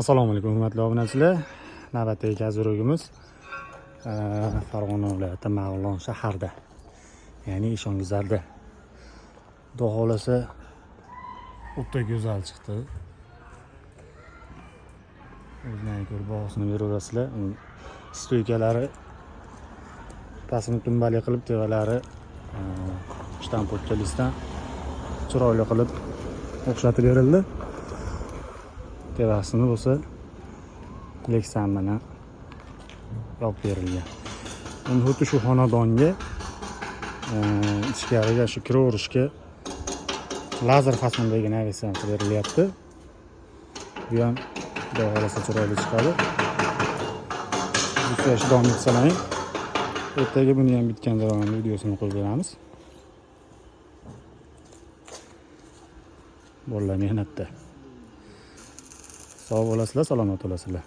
Assalomu alaykum hurmatli obunachilar. Navbatdagi gazurugimiz Farg'ona viloyati Marg'ilon shaharda, ya'ni Eshongizarda. Xudo xolasa o'ta go'zal chiqdi. O'zingizlar ko'rib bahosini beraverasizlar. Stoykalari pastini tumbali qilib, tevalari shtampotkalisdan chiroyli qilib o'xshatib berildi. Tevasini bo'lsa leksan bilan yopib berilgan. Endi xuddi shu xonadonga ichkariga shu kiraverishga lazer fasondagi navigatsiya berilyapti. Bu ham xudo xolasa chiroyli chiqadi. Yuklash davom etsalang, ertaga buni ham bitgan jarayonida videosini qo'yib beramiz. Bolalar mehnatda. Sog' bo'lasizlar, salomat bo'lasizlar.